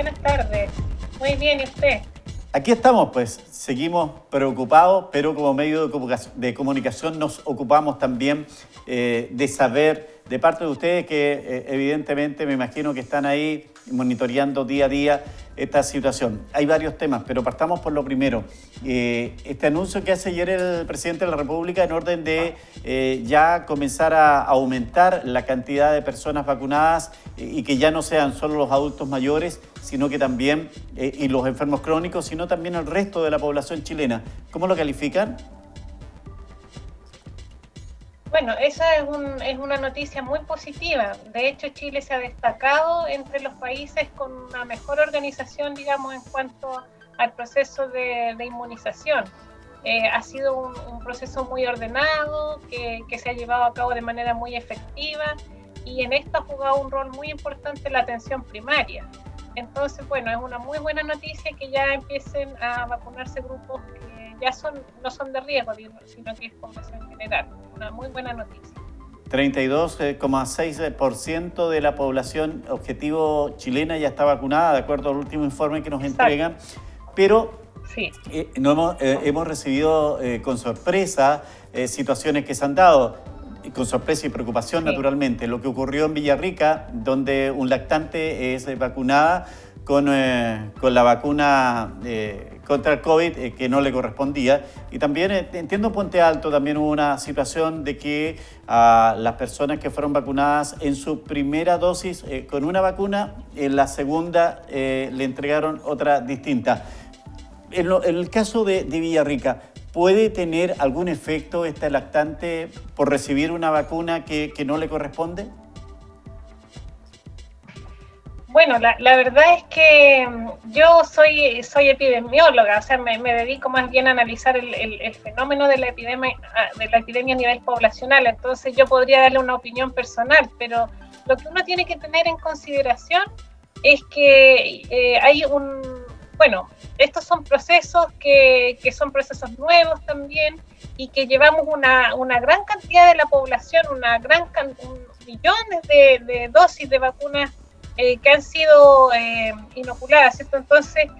Buenas tardes. Muy bien, ¿y usted? Aquí estamos, pues, seguimos preocupados, pero como medio de comunicación nos ocupamos también de saber de parte de ustedes que evidentemente me imagino que están ahí monitoreando día a día esta situación. Hay varios temas, pero partamos por lo primero. Este anuncio que hace ayer el presidente de la República en orden de ya comenzar a aumentar la cantidad de personas vacunadas y que ya no sean solo los adultos mayores, sino que también, y los enfermos crónicos, sino también el resto de la población chilena. ¿Cómo lo califican? Bueno, esa es una noticia muy positiva. De hecho, Chile se ha destacado entre los países con una mejor organización, digamos, en cuanto al proceso de inmunización. Ha sido un proceso muy ordenado, que se ha llevado a cabo de manera muy efectiva, y en esto ha jugado un rol muy importante la atención primaria. Entonces, bueno, es una muy buena noticia que ya empiecen a vacunarse grupos que ya no son de riesgo, sino que es población general. Una muy buena noticia. 32,6% de la población objetivo chilena ya está vacunada, de acuerdo al último informe que nos entregan, pero sí. no hemos recibido con sorpresa situaciones que se han dado, con sorpresa y preocupación, sí, naturalmente. Lo que ocurrió en Villarrica, donde un lactante es vacunada con la vacuna contra el COVID que no le correspondía. Y también entiendo en Puente Alto también hubo una situación de que a las personas que fueron vacunadas en su primera dosis con una vacuna, en la segunda le entregaron otra distinta. En el caso de Villarrica, ¿puede tener algún efecto este lactante por recibir una vacuna que no le corresponde? Bueno, la verdad es que yo soy epidemióloga, o sea, me dedico más bien a analizar el fenómeno de la epidemia a nivel poblacional, entonces yo podría darle una opinión personal, pero lo que uno tiene que tener en consideración es que bueno, estos son procesos que son procesos nuevos también, y que llevamos una gran cantidad de la población, millones de dosis de vacunas que han sido inoculadas, ¿cierto? Entonces,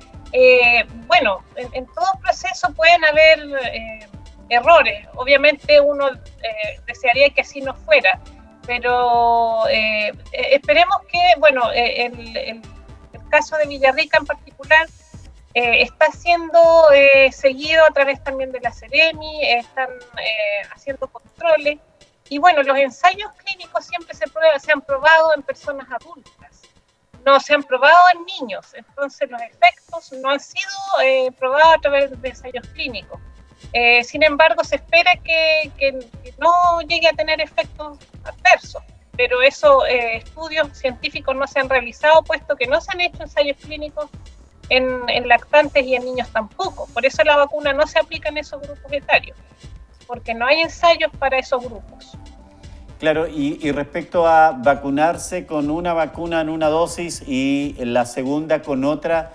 bueno, en todo proceso pueden haber errores. Obviamente uno desearía que así no fuera, pero esperemos que, bueno, el caso de Villarrica en particular está siendo seguido a través también de la Seremi, están haciendo controles, y bueno, los ensayos clínicos siempre se han probado en personas adultas, no se han probado en niños, entonces los efectos no han sido probados a través de ensayos clínicos. Sin embargo, se espera que no llegue a tener efectos adversos, pero esos estudios científicos no se han realizado, puesto que no se han hecho ensayos clínicos en lactantes y en niños tampoco. Por eso la vacuna no se aplica en esos grupos etarios, porque no hay ensayos para esos grupos. Claro, y respecto a vacunarse con una vacuna en una dosis y la segunda con otra,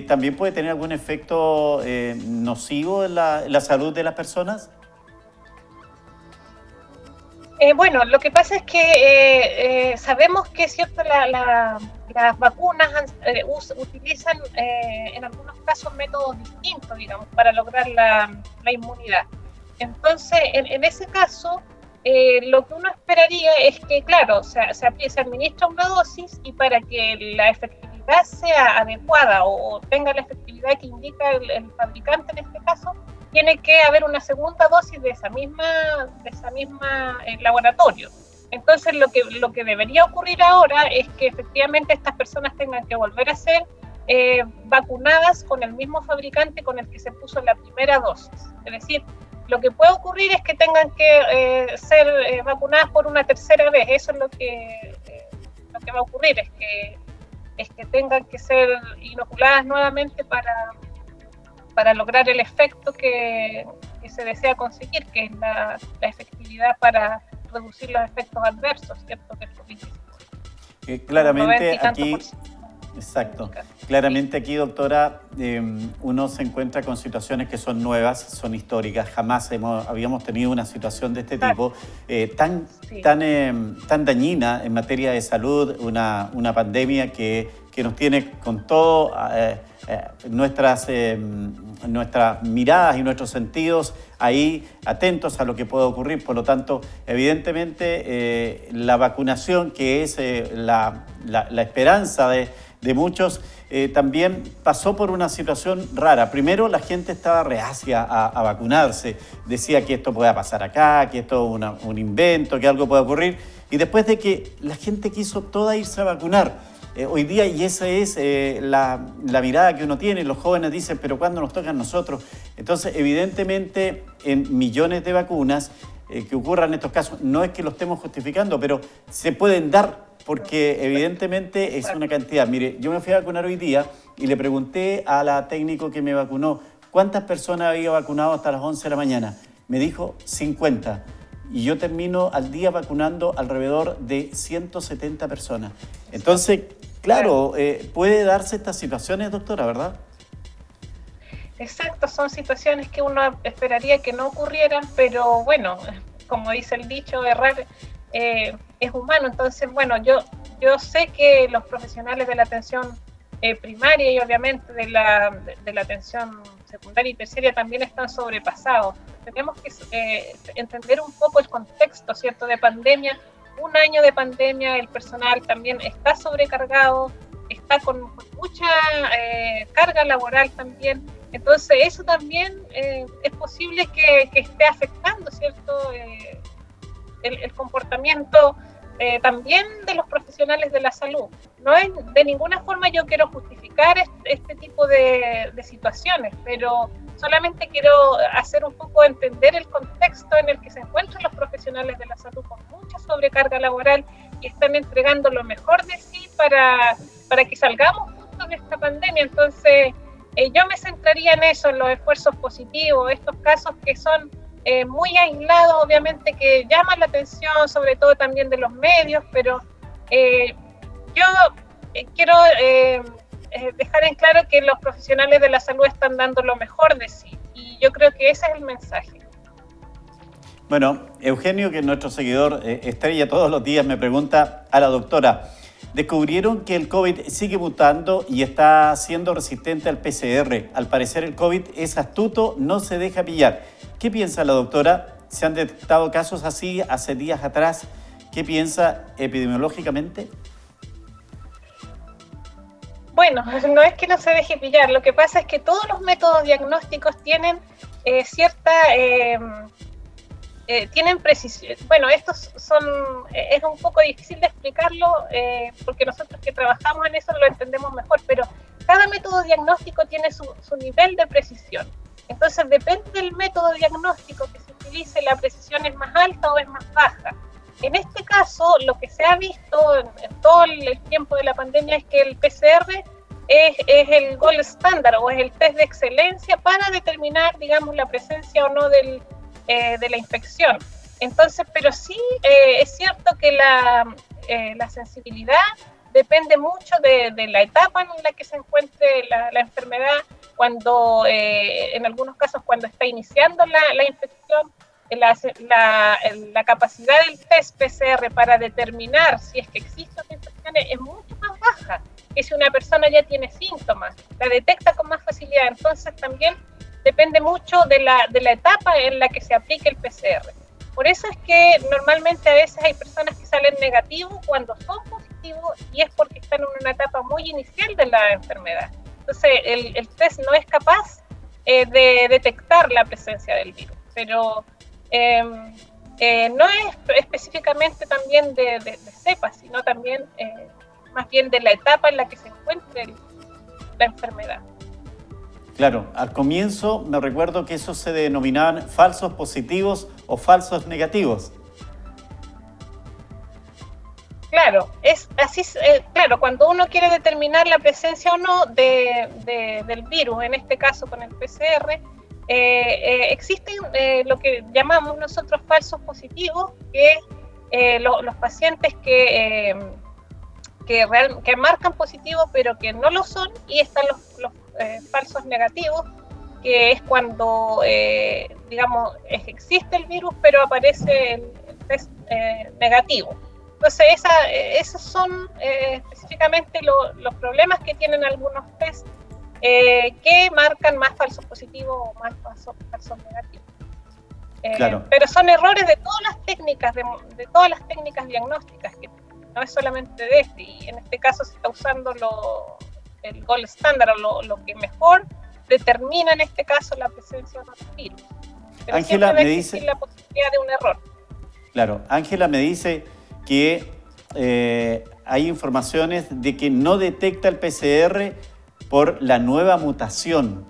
¿también puede tener algún efecto nocivo en la salud de las personas? Bueno, lo que pasa es que sabemos que cierto, las vacunas utilizan en algunos casos métodos distintos, digamos, para lograr la inmunidad. Entonces, en ese caso, lo que uno esperaría es que, claro, se administra una dosis, y para que la efectividad sea adecuada o tenga la efectividad que indica el fabricante en este caso, tiene que haber una segunda dosis de esa misma laboratorio. Entonces, lo que debería ocurrir ahora es que efectivamente estas personas tengan que volver a ser vacunadas con el mismo fabricante con el que se puso la primera dosis. Es decir, lo que puede ocurrir es que tengan que ser vacunadas por una tercera vez. Eso es lo que va a ocurrir, es que tengan que ser inoculadas nuevamente para lograr el efecto que se desea conseguir, que es la efectividad para reducir los efectos adversos, ¿cierto?, del COVID-19. Claramente aquí, exacto, claramente aquí, doctora, uno se encuentra con situaciones que son nuevas, son históricas. Jamás habíamos tenido una situación de este tipo tan dañina en materia de salud, una pandemia que que nos tiene con todo nuestras miradas y nuestros sentidos ahí atentos a lo que pueda ocurrir. Por lo tanto, evidentemente, la vacunación, que es la esperanza de muchos, también pasó por una situación rara. Primero, la gente estaba reacia a vacunarse. Decía que esto pueda pasar acá, que esto es un invento, que algo pueda ocurrir. Y después de que la gente quiso toda irse a vacunar, hoy día, y esa es la mirada que uno tiene, los jóvenes dicen, pero ¿cuándo nos toca a nosotros? Entonces, evidentemente, en millones de vacunas que ocurran estos casos, no es que lo estemos justificando, pero se pueden dar, porque evidentemente es una cantidad. Mire, yo me fui a vacunar hoy día y le pregunté a la técnico que me vacunó cuántas personas había vacunado hasta las 11 de la mañana. Me dijo 50. Y yo termino al día vacunando alrededor de 170 personas. Entonces, claro, puede darse estas situaciones, doctora, ¿verdad? Exacto, son situaciones que uno esperaría que no ocurrieran, pero bueno, como dice el dicho, errar es humano. Entonces, bueno, yo sé que los profesionales de la atención primaria y obviamente de la atención secundaria y terciaria también están sobrepasados. Tenemos que entender un poco el contexto, ¿cierto?, de pandemia. Un año de pandemia, el personal también está sobrecargado, está con mucha carga laboral también. Entonces, eso también es posible que esté afectando, ¿cierto?, el comportamiento también de los profesionales de la salud. No es de ninguna forma yo quiero justificar este tipo de situaciones, pero solamente quiero hacer un poco entender el contexto en el que se encuentran los profesionales de la salud con mucha sobrecarga laboral y están entregando lo mejor de sí para que salgamos juntos de esta pandemia. Entonces, yo me centraría en eso, en los esfuerzos positivos, estos casos que son muy aislados, obviamente, que llaman la atención, sobre todo también de los medios, pero yo quiero dejar en claro que los profesionales de la salud están dando lo mejor de sí, y yo creo que ese es el mensaje. Bueno, Eugenio, que es nuestro seguidor estrella todos los días, me pregunta a la doctora, descubrieron que el COVID sigue mutando y está siendo resistente al PCR. Al parecer el COVID es astuto, no se deja pillar. ¿Qué piensa la doctora? ¿Se han detectado casos así hace días atrás? ¿Qué piensa epidemiológicamente? Bueno, no es que no se deje pillar, lo que pasa es que todos los métodos diagnósticos tienen tienen precisión. Bueno, es un poco difícil de explicarlo porque nosotros que trabajamos en eso lo entendemos mejor, pero cada método diagnóstico tiene su nivel de precisión. Entonces, depende del método diagnóstico que se utilice, la precisión es más alta o es más baja. En este caso, lo que se ha visto en todo el tiempo de la pandemia es que el PCR es el gold standard o es el test de excelencia para determinar, digamos, la presencia o no de la infección. Entonces, pero sí es cierto que la sensibilidad depende mucho de la etapa en la que se encuentre la enfermedad, cuando en algunos casos cuando está iniciando la infección, la capacidad del test PCR para determinar si es que existe una infección es mucho más baja que si una persona ya tiene síntomas, la detecta con más facilidad. Entonces también depende mucho de la etapa en la que se aplique el PCR. Por eso es que normalmente a veces hay personas que salen negativos cuando son positivos y es porque están en una etapa muy inicial de la enfermedad. Entonces el test no es capaz de detectar la presencia del virus, pero no es específicamente también de cepa, sino también más bien de la etapa en la que se encuentre la enfermedad. Claro, al comienzo me recuerdo que esos se denominaban falsos positivos o falsos negativos. Claro, es así. Claro, cuando uno quiere determinar la presencia o no del virus, en este caso con el PCR, existen lo que llamamos nosotros falsos positivos, que es los pacientes que marcan positivo pero que no lo son, y están los falsos negativos, que es cuando digamos existe el virus pero aparece el test negativo. Entonces, esos son específicamente los problemas que tienen algunos test que marcan más falsos positivos o más falsos negativos. Claro. Pero son errores de todas las técnicas, de todas las técnicas diagnósticas, que no es solamente de este, y en este caso se está usando el gold standard, o lo que mejor determina en este caso la presencia de un virus. Pero Ángela siempre me va a dice... existir la posibilidad de un error. Claro, Ángela me dice que hay informaciones de que no detecta el PCR por la nueva mutación.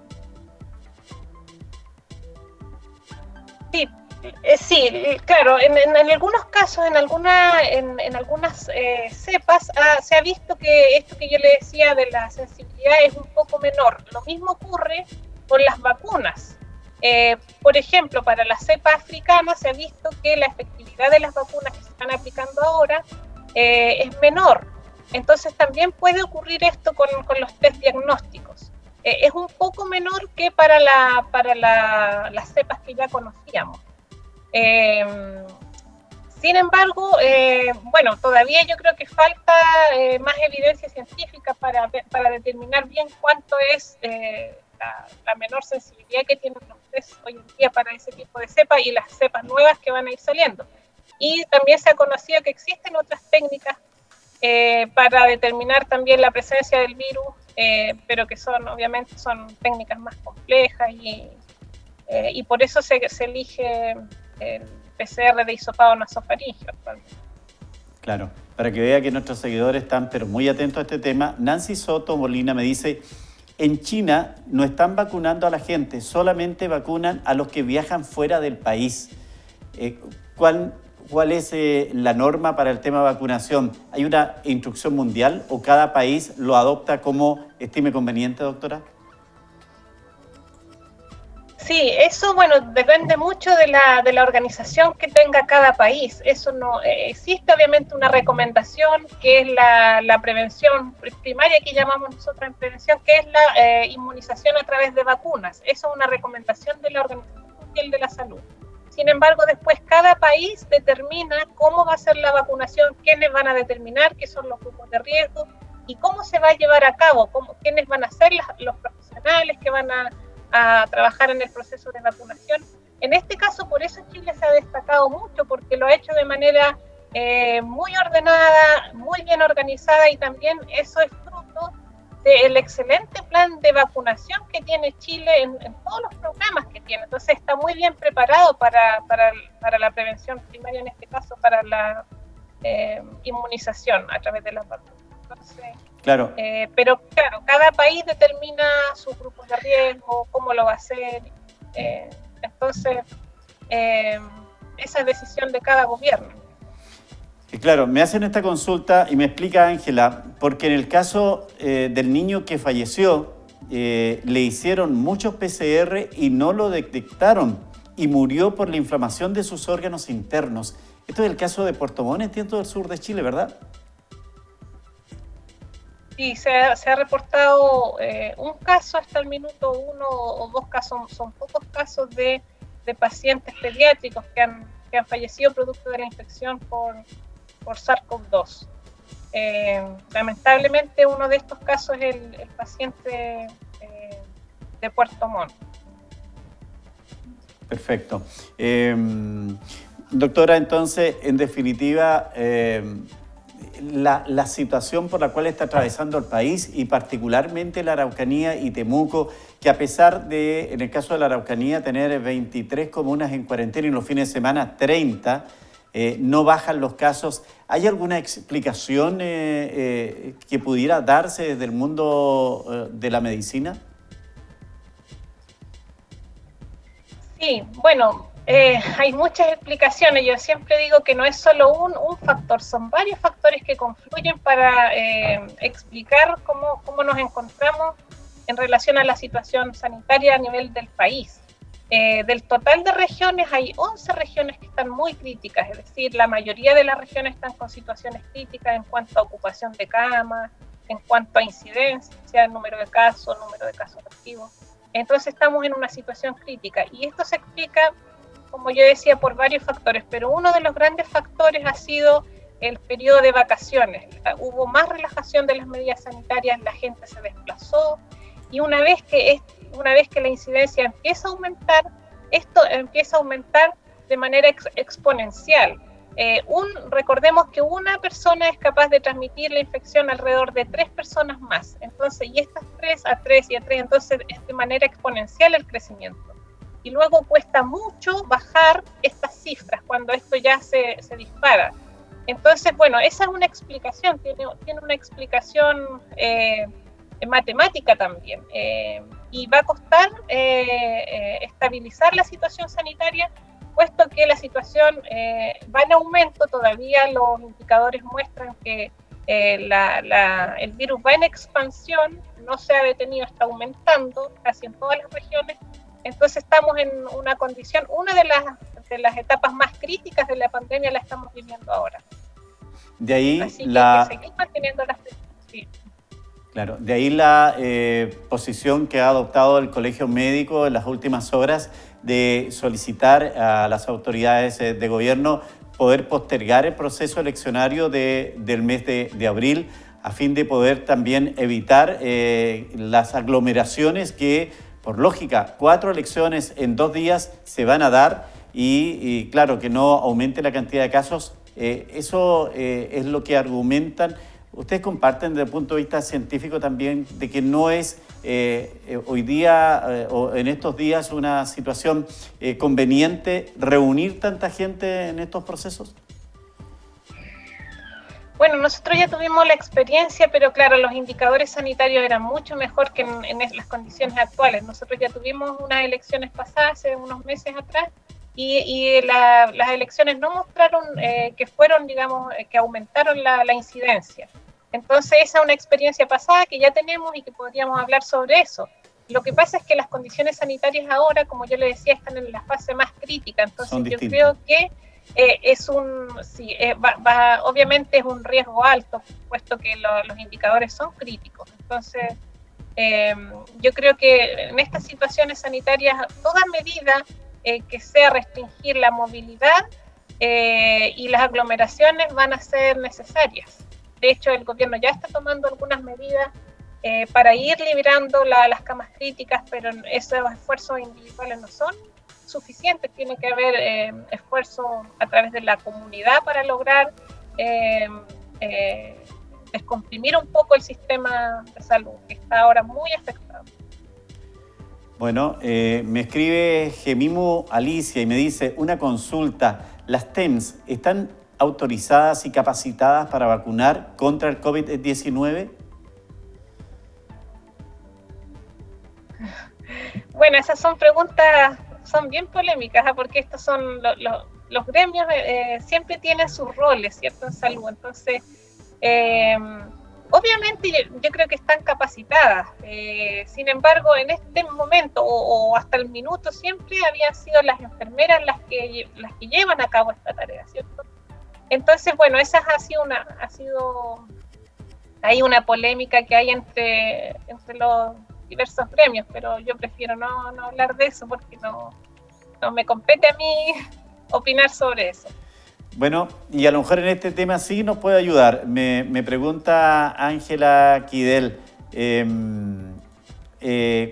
Sí, claro, en algunos casos, en algunas cepas, se ha visto que esto que yo le decía de la sensibilidad es un poco menor. Lo mismo ocurre con las vacunas. Por ejemplo, para la cepa africana se ha visto que la efectividad de las vacunas que se están aplicando ahora es menor. Entonces también puede ocurrir esto con los test diagnósticos. Es un poco menor que para las cepas que ya conocíamos. Sin embargo, bueno, todavía yo creo que falta más evidencia científica para determinar bien cuánto es la menor sensibilidad que tienen los test hoy en día para ese tipo de cepas y las cepas nuevas que van a ir saliendo. Y también se ha conocido que existen otras técnicas para determinar también la presencia del virus, pero que obviamente son técnicas más complejas y por eso se elige el PCR de hisopado nasofaríngeo actualmente. Claro, para que vea que nuestros seguidores están pero muy atentos a este tema. Nancy Soto Molina me dice, en China no están vacunando a la gente, solamente vacunan a los que viajan fuera del país. ¿Cuál es la norma para el tema de vacunación? ¿Hay una instrucción mundial o cada país lo adopta como estime conveniente, doctora? Sí, eso, bueno, depende mucho de la organización que tenga cada país. Eso no existe, obviamente, una recomendación que es la prevención primaria, que llamamos nosotros en prevención, que es la inmunización a través de vacunas. Eso es una recomendación de la Organización Mundial de la Salud. Sin embargo, después cada país determina cómo va a ser la vacunación, quiénes van a determinar qué son los grupos de riesgo y cómo se va a llevar a cabo, quiénes van a ser los profesionales que van a trabajar en el proceso de vacunación. En este caso, por eso Chile se ha destacado mucho, porque lo ha hecho de manera muy ordenada, muy bien organizada, y también eso es fruto del excelente plan de vacunación que tiene Chile en todos los programas que tiene. Entonces está muy bien preparado para la prevención primaria, en este caso para la inmunización a través de las vacunas. Entonces, claro. Pero claro, cada país determina sus grupos de riesgo, cómo lo va a hacer. Entonces, esa es decisión de cada gobierno. Claro, me hacen esta consulta y me explica Ángela, porque en el caso del niño que falleció, le hicieron muchos PCR y no lo detectaron y murió por la inflamación de sus órganos internos. Esto es el caso de Puerto Montt, entiendo, del sur de Chile, ¿verdad? Sí, se ha reportado un caso hasta el minuto 1 o 2 casos, son pocos casos de pacientes pediátricos que han fallecido producto de la infección por SARS-CoV-2. Lamentablemente uno de estos casos es el paciente de Puerto Montt. Perfecto. Doctora, entonces, en definitiva, la situación por la cual está atravesando el país y particularmente la Araucanía y Temuco, que a pesar de, en el caso de la Araucanía, tener 23 comunas en cuarentena y los fines de semana 30, no bajan los casos. ¿Hay alguna explicación que pudiera darse desde el mundo de la medicina? Sí, bueno, hay muchas explicaciones. Yo siempre digo que no es solo un factor, son varios factores que confluyen para explicar cómo nos encontramos en relación a la situación sanitaria a nivel del país. Del total de regiones, hay 11 regiones que están muy críticas, es decir, la mayoría de las regiones están con situaciones críticas en cuanto a ocupación de camas, en cuanto a incidencia, número de casos activos. Entonces estamos en una situación crítica y esto se explica, como yo decía, por varios factores, pero uno de los grandes factores ha sido el periodo de vacaciones. Hubo más relajación de las medidas sanitarias, la gente se desplazó, y una vez que la incidencia empieza a aumentar, esto empieza a aumentar de manera exponencial. Recordemos que una persona es capaz de transmitir la infección alrededor de 3 personas más. Entonces, y estas 3 a 3 y a 3, entonces es de manera exponencial el crecimiento. Y luego cuesta mucho bajar estas cifras cuando esto ya se dispara. Entonces, bueno, esa es una explicación, tiene una explicación matemática también. Y va a costar estabilizar la situación sanitaria, puesto que la situación va en aumento. Todavía los indicadores muestran que el virus va en expansión, no se ha detenido, está aumentando casi en todas las regiones. Entonces estamos en una condición, una de las etapas más críticas de la pandemia la estamos viviendo ahora. De ahí así que seguir manteniendo las... Sí. Claro, de ahí la posición que ha adoptado el Colegio Médico en las últimas horas de solicitar a las autoridades de gobierno poder postergar el proceso eleccionario del mes de abril, a fin de poder también evitar las aglomeraciones que, por lógica, 4 elecciones en 2 días se van a dar y claro, que no aumente la cantidad de casos. Eso es lo que argumentan. ¿Ustedes comparten desde el punto de vista científico también de que no es hoy día o en estos días una situación conveniente reunir tanta gente en estos procesos? Bueno, nosotros ya tuvimos la experiencia, pero claro, los indicadores sanitarios eran mucho mejor que en las condiciones actuales. Nosotros ya tuvimos unas elecciones pasadas hace unos meses atrás y las elecciones no mostraron que fueron, digamos, que aumentaron la incidencia. Entonces esa es una experiencia pasada que ya tenemos y que podríamos hablar sobre eso. Lo que pasa es que las condiciones sanitarias ahora, como yo le decía, están en la fase más crítica. Entonces yo creo que obviamente es un riesgo alto, puesto que los indicadores son críticos. Entonces yo creo que en estas situaciones sanitarias toda medida que sea restringir la movilidad y las aglomeraciones van a ser necesarias. De hecho, el gobierno ya está tomando algunas medidas para ir liberando las camas críticas, pero esos esfuerzos individuales no son suficientes. Tiene que haber esfuerzo a través de la comunidad para lograr descomprimir un poco el sistema de salud, que está ahora muy afectado. Bueno, me escribe Gemimu Alicia y me dice, una consulta, ¿las TEMS están autorizadas y capacitadas para vacunar contra el COVID-19? Bueno, esas son preguntas, son bien polémicas, porque estos son los gremios siempre tienen sus roles, ¿cierto? En salud. Entonces, obviamente yo creo que están capacitadas. Sin embargo, en este momento o hasta el minuto siempre habían sido las enfermeras las que llevan a cabo esta tarea, ¿cierto? Entonces, bueno, esa hay una polémica que hay entre los diversos gremios, pero yo prefiero no hablar de eso porque no me compete a mí opinar sobre eso. Bueno, y a lo mejor en este tema sí nos puede ayudar. Me pregunta Ángela Quidel,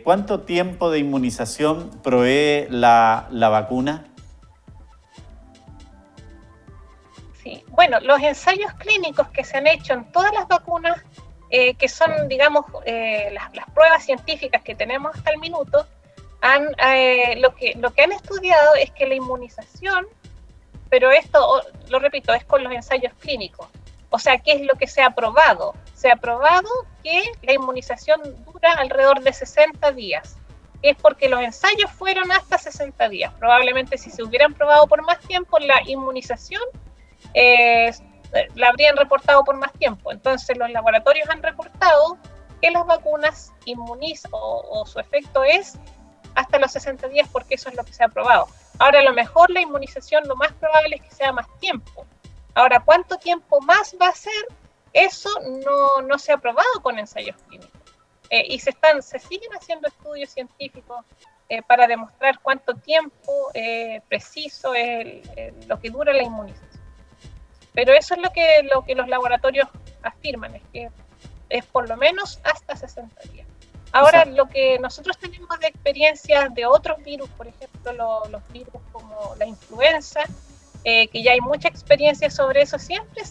¿cuánto tiempo de inmunización provee la vacuna? Sí, bueno, los ensayos clínicos que se han hecho en todas las vacunas, que son, digamos, las pruebas científicas que tenemos hasta el minuto, lo que han estudiado es que la inmunización, pero esto, lo repito, es con los ensayos clínicos. O sea, ¿qué es lo que se ha probado? Se ha probado que la inmunización dura alrededor de 60 días. Es porque los ensayos fueron hasta 60 días. Probablemente si se hubieran probado por más tiempo, la inmunización la habrían reportado por más tiempo. Entonces los laboratorios han reportado que las vacunas inmunizan o su efecto es hasta los 60 días porque eso es lo que se ha probado. Ahora, a lo mejor la inmunización lo más probable es que sea más tiempo. Ahora, ¿cuánto tiempo más va a ser? Eso no se ha probado con ensayos clínicos. Y se siguen haciendo estudios científicos para demostrar cuánto tiempo preciso es lo que dura la inmunización. Pero eso es lo que los laboratorios afirman, es que es por lo menos hasta 60 días. Ahora, lo que nosotros tenemos de experiencias de otros virus, por ejemplo, los virus como la influenza, que ya hay mucha experiencia sobre eso, siempre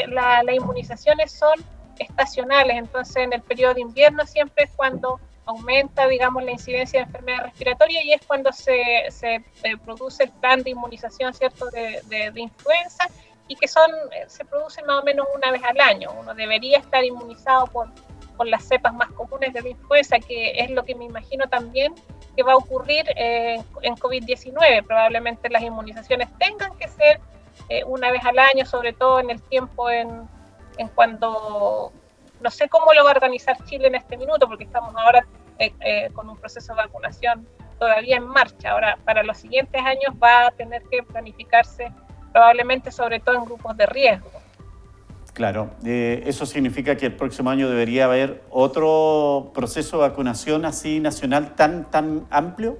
las inmunizaciones son estacionales, entonces en el periodo de invierno siempre es cuando aumenta, digamos, la incidencia de enfermedad respiratoria y es cuando se produce el plan de inmunización, ¿cierto?, de influenza, y que se producen más o menos una vez al año. Uno debería estar inmunizado por las cepas más comunes de la influenza, que es lo que me imagino también que va a ocurrir en COVID-19. Probablemente las inmunizaciones tengan que ser una vez al año, sobre todo en el tiempo en cuando, no sé cómo lo va a organizar Chile en este minuto, porque estamos ahora con un proceso de vacunación todavía en marcha. Ahora, para los siguientes años va a tener que planificarse probablemente sobre todo en grupos de riesgo. Claro, eso significa que el próximo año debería haber otro proceso de vacunación así nacional tan amplio.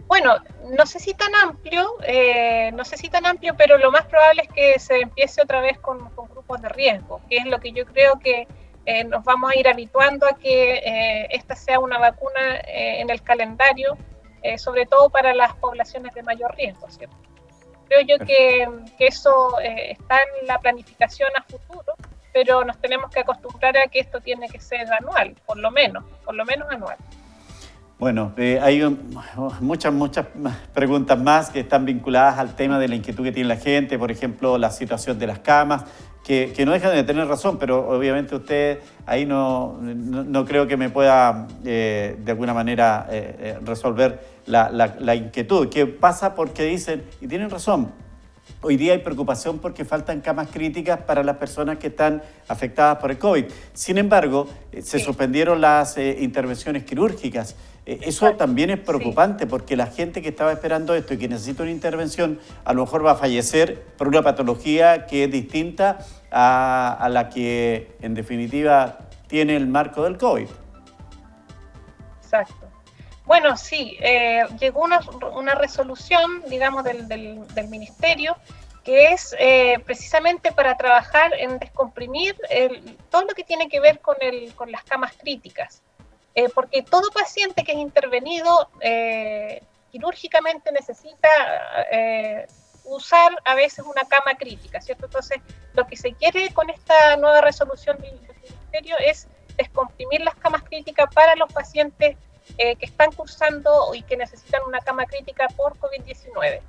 Bueno, no sé si tan amplio, pero lo más probable es que se empiece otra vez con grupos de riesgo, que es lo que yo creo que nos vamos a ir habituando a que esta sea una vacuna en el calendario, sobre todo para las poblaciones de mayor riesgo, ¿cierto? Creo yo que eso está en la planificación a futuro, pero nos tenemos que acostumbrar a que esto tiene que ser anual, por lo menos anual. Bueno, hay muchas preguntas más que están vinculadas al tema de la inquietud que tiene la gente, por ejemplo, la situación de las camas, que no dejan de tener razón, pero obviamente usted ahí no creo que me pueda de alguna manera resolver la inquietud. ¿Qué pasa? Porque dicen, y tienen razón, hoy día hay preocupación porque faltan camas críticas para las personas que están afectadas por el COVID. Sin embargo, se suspendieron las intervenciones quirúrgicas. Eso también es preocupante porque la gente que estaba esperando esto y que necesita una intervención a lo mejor va a fallecer por una patología que es distinta a la que en definitiva tiene el marco del COVID. Exacto. Bueno, sí, llegó una resolución, digamos, del ministerio que es precisamente para trabajar en descomprimir todo lo que tiene que ver con las camas críticas. Porque todo paciente que es intervenido quirúrgicamente necesita usar a veces una cama crítica, ¿cierto? Entonces, lo que se quiere con esta nueva resolución del ministerio es descomprimir las camas críticas para los pacientes que están cursando y que necesitan una cama crítica por COVID-19.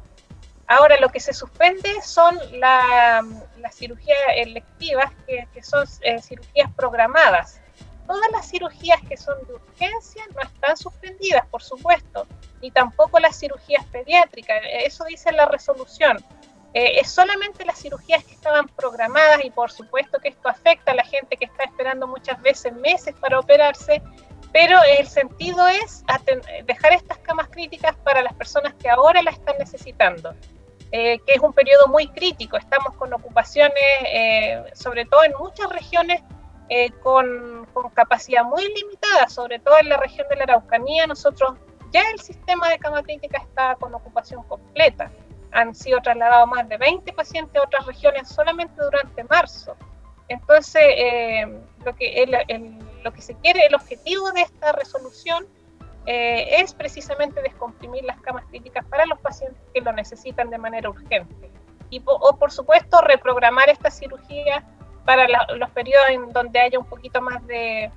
Ahora, lo que se suspende son las cirugías electivas, que son cirugías programadas. Todas las cirugías que son de urgencia no están suspendidas, por supuesto, ni tampoco las cirugías pediátricas, eso dice la resolución. Es solamente las cirugías que estaban programadas y por supuesto que esto afecta a la gente que está esperando muchas veces meses para operarse, pero el sentido es dejar estas camas críticas para las personas que ahora la están necesitando, que es un periodo muy crítico. Estamos con ocupaciones, sobre todo en muchas regiones, con capacidad muy limitada, sobre todo en la región de la Araucanía. Nosotros ya el sistema de cama crítica está con ocupación completa. Han sido trasladados más de 20 pacientes a otras regiones solamente durante marzo. Entonces, lo que se quiere, el objetivo de esta resolución es precisamente descomprimir las camas críticas para los pacientes que lo necesitan de manera urgente. O por supuesto, reprogramar esta cirugía para los periodos en donde haya un poquito más de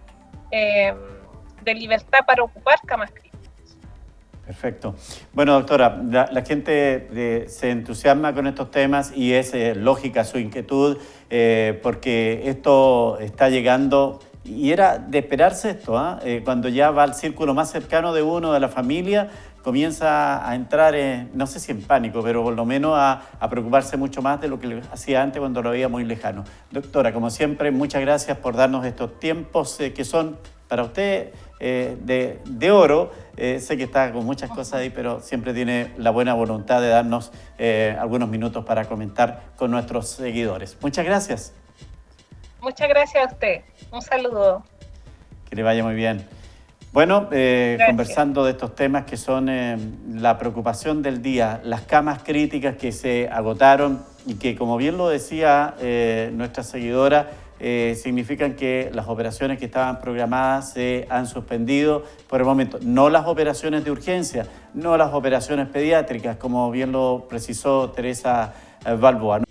libertad para ocupar camas críticas. Perfecto. Bueno, doctora, la gente se entusiasma con estos temas y es lógica su inquietud porque esto está llegando y era de esperarse esto, cuando ya va al círculo más cercano de uno, de la familia, comienza a entrar, no sé si en pánico, pero por lo menos a preocuparse mucho más de lo que hacía antes cuando lo veía muy lejano. Doctora, como siempre, muchas gracias por darnos estos tiempos que son para usted de oro. Sé que está con muchas cosas ahí, pero siempre tiene la buena voluntad de darnos algunos minutos para comentar con nuestros seguidores. Muchas gracias. Muchas gracias a usted. Un saludo. Que le vaya muy bien. Bueno, conversando de estos temas que son la preocupación del día, las camas críticas que se agotaron y que, como bien lo decía nuestra seguidora, significan que las operaciones que estaban programadas se han suspendido por el momento. No las operaciones de urgencia, no las operaciones pediátricas, como bien lo precisó Teresa Balboa.